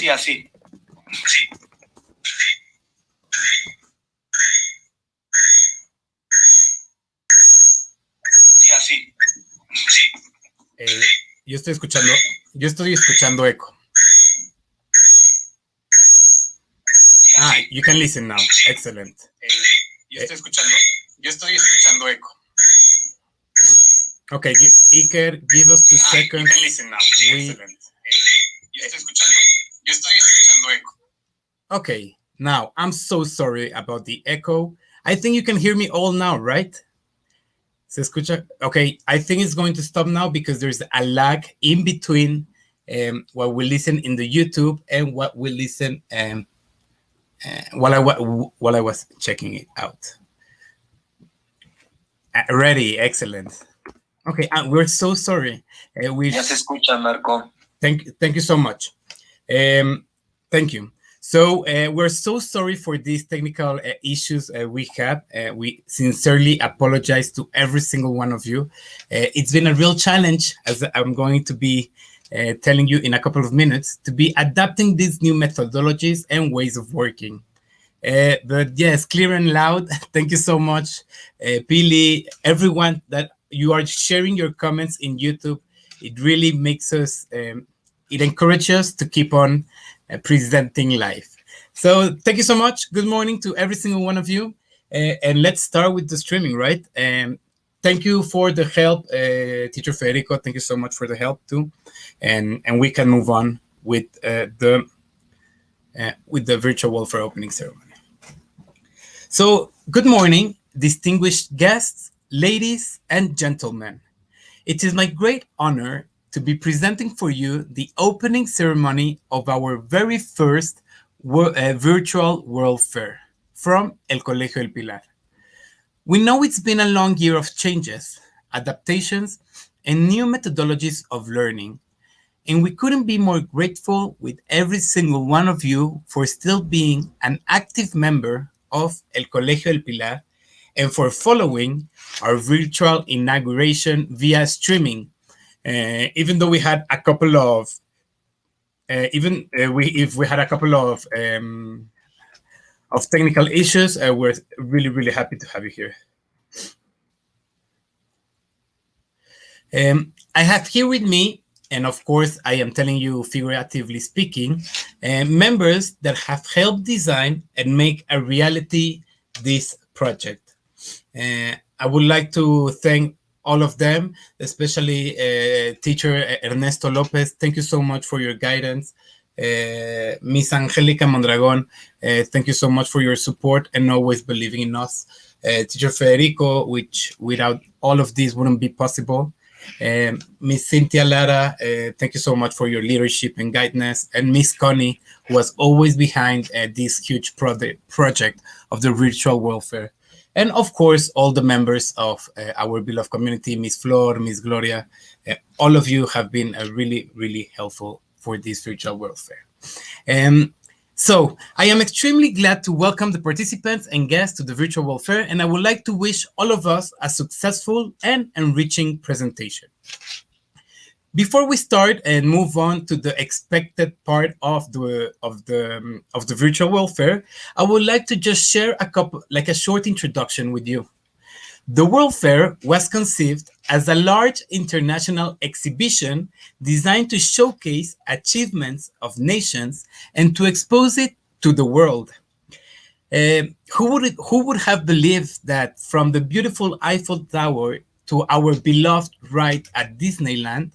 Sí, así. Sí, así. Yo estoy escuchando eco. Ah, you can listen now. Excellent. Yo estoy escuchando eco. Okay, Iker, give us 2 seconds. You can listen now. Excellent. Yo estoy escuchando eco. Okay, now I'm so sorry about the echo. I think you can hear me all now, right? Se escucha. Okay, I think it's going to stop now because there's a lag in between what we listen in the YouTube and what we listen while I was checking it out. Ready, excellent. Okay, we're so sorry. Ya se escucha, Marco. Thank you so much. Thank you. So we're so sorry for these technical issues we have. We sincerely apologize to every single one of you. It's been a real challenge, as I'm going to be telling you in a couple of minutes, to be adapting these new methodologies and ways of working. But yes, clear and loud. Thank you so much, Pili, everyone that you are sharing your comments in YouTube. It really makes us, it encourages us to keep on presenting live. So thank you so much. Good morning to every single one of you. And let's start with the streaming, right? Thank you for the help, Teacher Federico. Thank you so much for the help too. And we can move on with the virtual welfare opening ceremony. So, good morning, distinguished guests, ladies and gentlemen. It is my great honor to be presenting for you the opening ceremony of our very first virtual World Fair from El Colegio El Pilar. We know it's been a long year of changes, adaptations, and new methodologies of learning, and we couldn't be more grateful with every single one of you for still being an active member of El Colegio El Pilar and for following our virtual inauguration via streaming. Even though we had a couple of, if we had a couple of technical issues, we're really, really happy to have you here. I have here with me, and of course, I am telling you figuratively speaking, members that have helped design and make a reality this project. I would like to thank all of them, especially teacher Ernesto Lopez. Thank you so much for your guidance. Miss Angelica Mondragon, thank you so much for your support and always believing in us. Teacher Federico, which without all of this wouldn't be possible. Miss Cynthia Lara, thank you so much for your leadership and guidance. And Miss Connie, who was always behind this huge project of the virtual welfare. And of course, all the members of our beloved community, Miss Flor, Miss Gloria, all of you have been really, really helpful for this virtual welfare. So I am extremely glad to welcome the participants and guests to the virtual welfare, and I would like to wish all of us a successful and enriching presentation. Before we start and move on to the expected part of the virtual welfare, I would like to just share a short introduction with you. The World Fair was conceived as a large international exhibition designed to showcase achievements of nations and to expose it to the world. Who would have believed that from the beautiful Eiffel Tower to our beloved ride at Disneyland,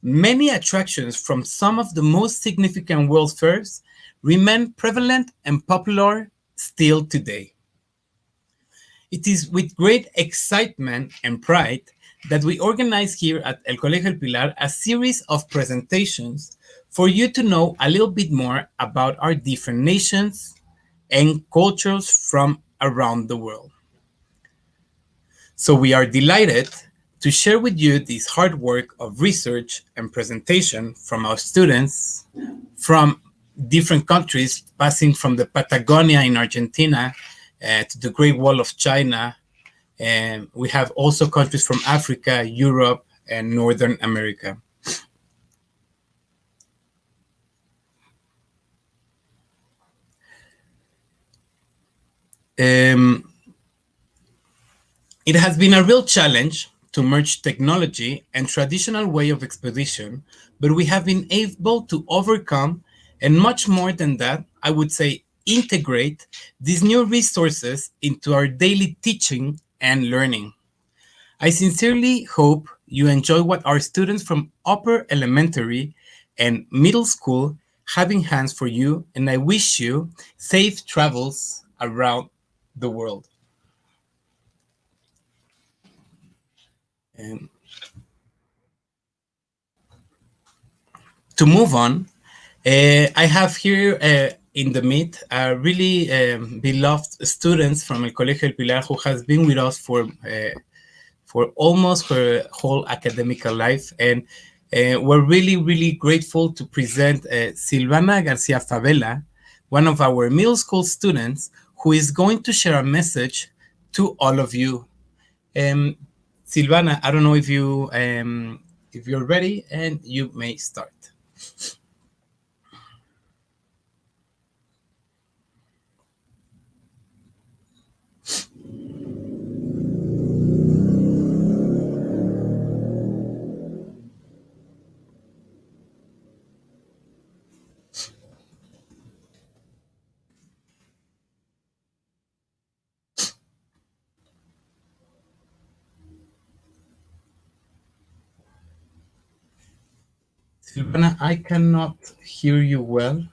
many attractions from some of the most significant world fairs remain prevalent and popular still today. It is with great excitement and pride that we organize here at El Colegio El Pilar a series of presentations for you to know a little bit more about our different nations and cultures from around the world. So we are delighted to share with you this hard work of research and presentation from our students from different countries, passing from the Patagonia in Argentina to the Great Wall of China. And we have also countries from Africa, Europe, and Northern America. Um, it has been a real challenge to merge technology and traditional way of expedition, but we have been able to overcome, and much more than that, I would say integrate these new resources into our daily teaching and learning. I sincerely hope you enjoy what our students from upper elementary and middle school have in hands for you, and I wish you safe travels around the world. And to move on, I have here in the meet a really beloved students from El Colegio El Pilar who has been with us for almost her whole academic life. And we're really, really grateful to present Silvana Garcia Favela, one of our middle school students, who is going to share a message to all of you. Um, Silvana, I don't know if you're ready, and you may start. Silvana, I cannot hear you well.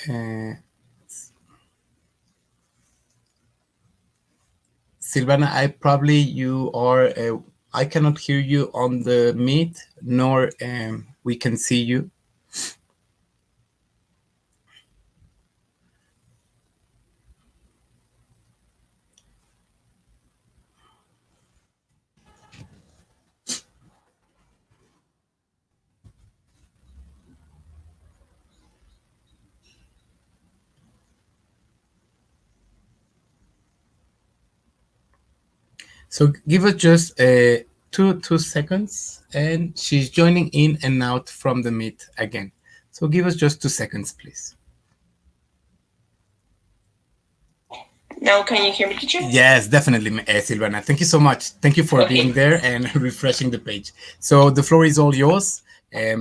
Uh, Silvana, I cannot hear you on the meet, nor we can see you. So give us just two seconds, and she's joining in and out from the meet again. So give us just 2 seconds, please. Now, can you hear me, teacher? Yes, definitely, Silvana. Thank you so much. Thank you for being there and refreshing the page. So the floor is all yours. Let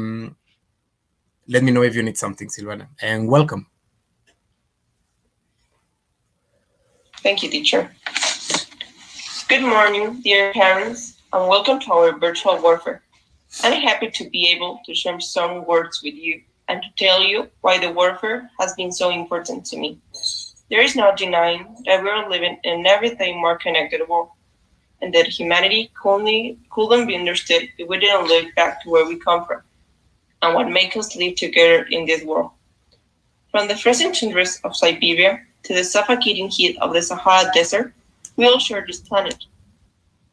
me know if you need something, Silvana, and welcome. Thank you, teacher. Good morning, dear parents, and welcome to our virtual warfare. I'm happy to be able to share some words with you and to tell you why the warfare has been so important to me. There is no denying that we are living in an everything more connected world, and that humanity couldn't be understood if we didn't look back to where we come from and what makes us live together in this world. From the frozen tundras of Siberia to the suffocating heat of the Sahara Desert, we all share this planet.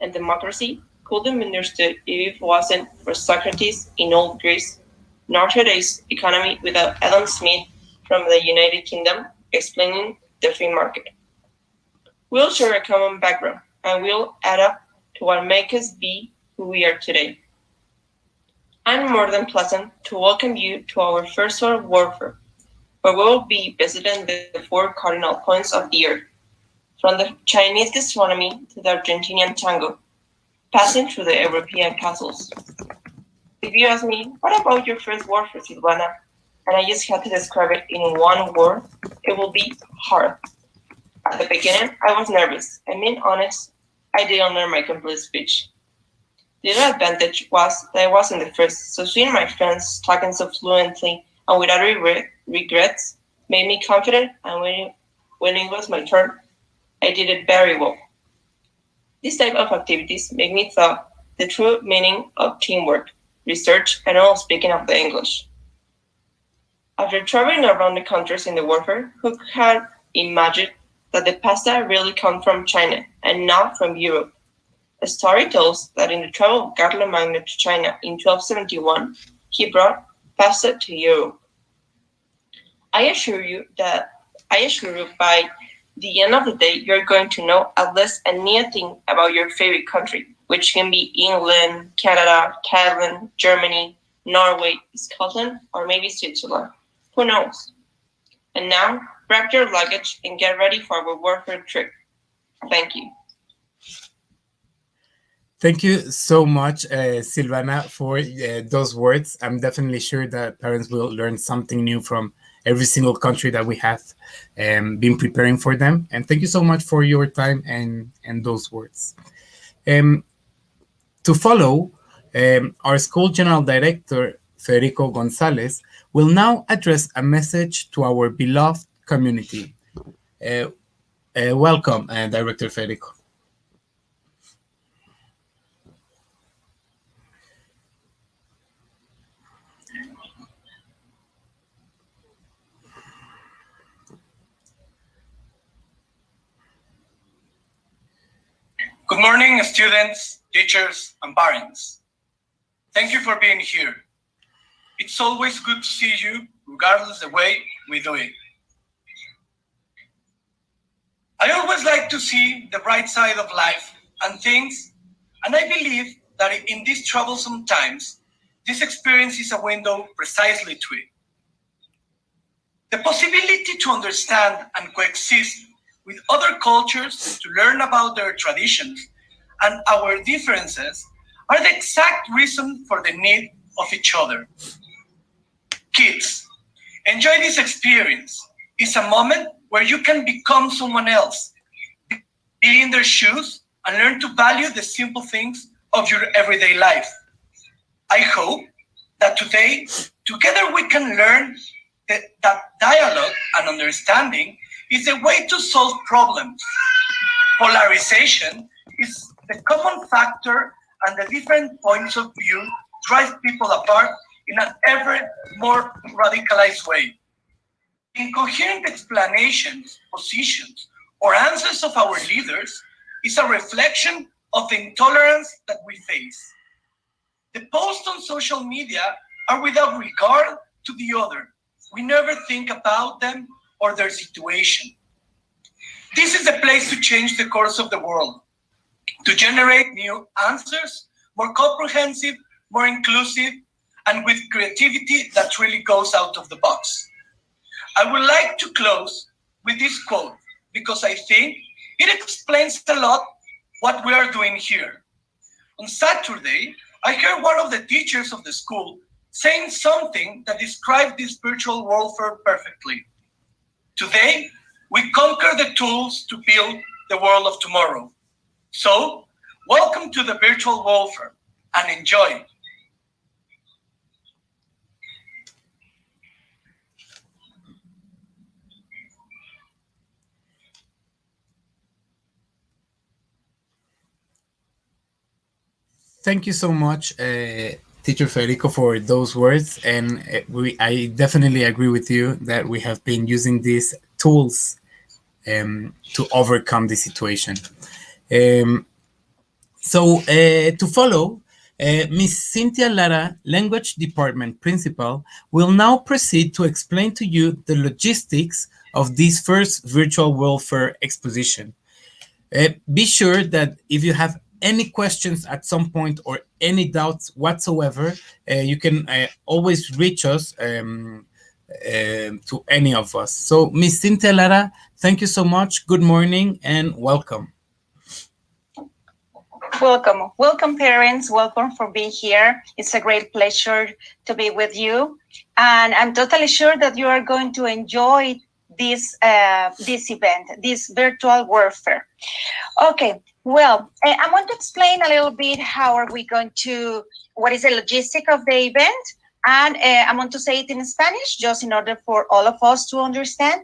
And democracy couldn't be understood if it wasn't for Socrates in old Greece, nor today's economy without Adam Smith from the United Kingdom explaining the free market. We all share a common background, and we'll add up to what makes us be who we are today. I'm more than pleasant to welcome you to our first sort of warfare, where we will be visiting the four cardinal points of the earth, from the Chinese gastronomy to the Argentinian tango, passing through the European castles. If you ask me, what about your first warfare, Silvana? And I just had to describe it in one word, it will be hard. At the beginning, I was nervous. I mean, honest, I didn't learn my complete speech. The other advantage was that I wasn't the first, so seeing my friends talking so fluently and without regrets made me confident, and when it was my turn, I did it very well. This type of activities make me thought the true meaning of teamwork, research, and all speaking of the English. After traveling around the countries in the warfare, who had imagined that the pasta really come from China and not from Europe? A story tells that in the travel of Carlomagno to China in 1271, he brought pasta to Europe. I assure you by the end of the day, you're going to know at least anything about your favorite country, which can be England, Canada, Thailand, Germany, Norway, Scotland, or maybe Switzerland. Who knows? And now, grab your luggage and get ready for our warfare trip. Thank you. Thank you so much, Silvana, for those words. I'm definitely sure that parents will learn something new from every single country that we have been preparing for them. And thank you so much for your time and those words. To follow, our school general director, Federico Gonzalez, will now address a message to our beloved community. Welcome, Director Federico. Good morning, students, teachers, and parents. Thank you for being here. It's always good to see you, regardless the way we do it. I always like to see the bright side of life and things, and I believe that in these troublesome times, this experience is a window precisely to it. The possibility to understand and coexist with other cultures, to learn about their traditions and our differences, are the exact reason for the need of each other. Kids, enjoy this experience. It's a moment where you can become someone else, be in their shoes, and learn to value the simple things of your everyday life. I hope that today, together we can learn that dialogue and understanding is the way to solve problems. Polarization is the common factor, and the different points of view drive people apart in an ever more radicalized way. Incoherent explanations, positions, or answers of our leaders is a reflection of the intolerance that we face. The posts on social media are without regard to the other. We never think about them or their situation. This is the place to change the course of the world, to generate new answers, more comprehensive, more inclusive, and with creativity that really goes out of the box. I would like to close with this quote because I think it explains a lot what we are doing here. On Saturday, I heard one of the teachers of the school saying something that described this virtual warfare perfectly. Today, we conquer the tools to build the world of tomorrow. So, welcome to the virtual warfare and enjoy. Thank you so much, Teacher Federico, for those words. And I definitely agree with you that we have been using these tools to overcome the situation. So to follow, Ms. Cynthia Lara, Language Department Principal, will now proceed to explain to you the logistics of this first virtual warfare exposition. Be sure that if you have any questions at some point or any doubts whatsoever, you can always reach us to any of us. So, Ms. Cynthia Lara, thank you so much. Good morning and welcome. Welcome. Welcome, parents. Welcome for being here. It's a great pleasure to be with you. And I'm totally sure that you are going to enjoy this event, this virtual warfare. Okay, well, I want to explain a little bit how are we going to, what is the logistic of the event? And I want to say it in Spanish, just in order for all of us to understand.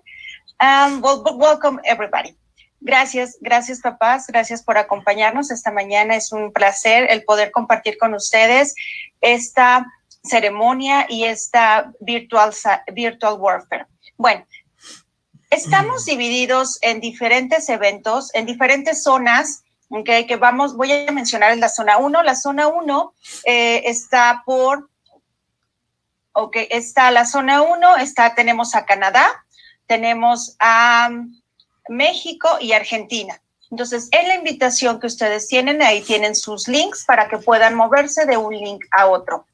Well, welcome everybody. Gracias, papás, gracias por acompañarnos esta mañana. Es un placer el poder compartir con ustedes esta ceremonia y esta virtual warfare. Bueno, estamos divididos en diferentes eventos, en diferentes zonas, okay, que voy a mencionar en la zona 1. La zona 1 está por, está la zona 1, tenemos a Canadá, tenemos a México y Argentina. Entonces, en la invitación que ustedes tienen, ahí tienen sus links para que puedan moverse de un link a otro.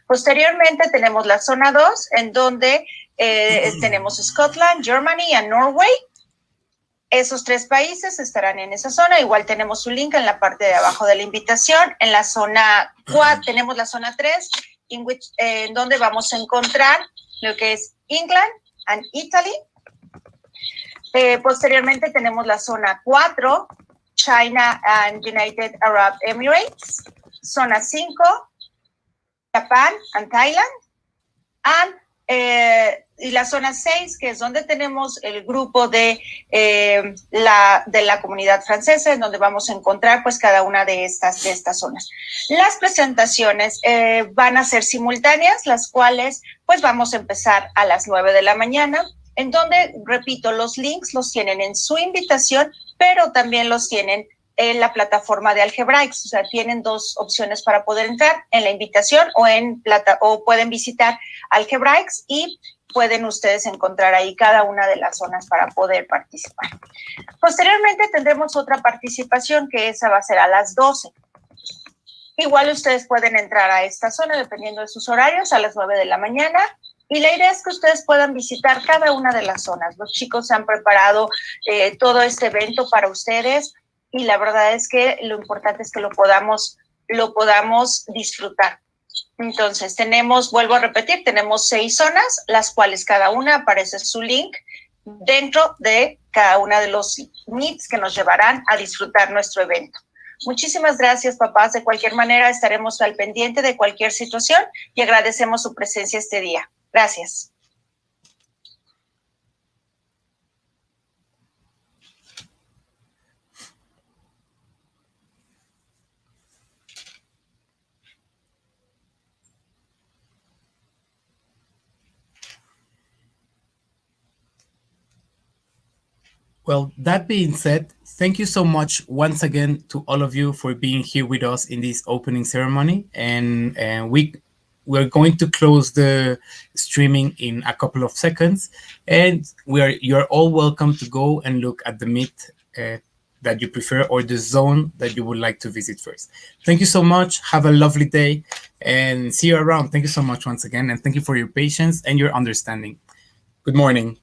Posteriormente tenemos la zona 2, en donde tenemos Scotland, Germany y Norway. Esos 3 países estarán en esa zona. Igual tenemos su link en la parte de abajo de la invitación. En la zona 4 tenemos la zona 3, en donde vamos a encontrar lo que es England and Italy. Posteriormente tenemos la zona 4, China and United Arab Emirates. Zona 5, Japan and Thailand. Y la zona 6, que es donde tenemos el grupo de la comunidad francesa, en donde vamos a encontrar pues cada una de estas zonas. Las presentaciones van a ser simultáneas, las cuales pues vamos a empezar a las 9 de la mañana, en donde, repito, los links los tienen en su invitación, pero también los tienen en la plataforma de Algebraics. O sea, tienen 2 opciones para poder entrar, en la invitación o pueden visitar Algebraics y pueden ustedes encontrar ahí cada una de las zonas para poder participar. Posteriormente tendremos otra participación, que esa va a ser a las 12. Igual ustedes pueden entrar a esta zona dependiendo de sus horarios a las 9 de la mañana. Y la idea es que ustedes puedan visitar cada una de las zonas. Los chicos han preparado todo este evento para ustedes y la verdad es que lo importante es que lo podamos disfrutar. Entonces vuelvo a repetir, tenemos 6 zonas, las cuales cada una aparece su link dentro de cada una de los meets que nos llevarán a disfrutar nuestro evento. Muchísimas gracias, papás. De cualquier manera, estaremos al pendiente de cualquier situación y agradecemos su presencia este día. Gracias. Well, that being said, thank you so much once again to all of you for being here with us in this opening ceremony. And we're going to close the streaming in a couple of seconds. And you're all welcome to go and look at the meet that you prefer or the zone that you would like to visit first. Thank you so much. Have a lovely day and see you around. Thank you so much once again. And thank you for your patience and your understanding. Good morning.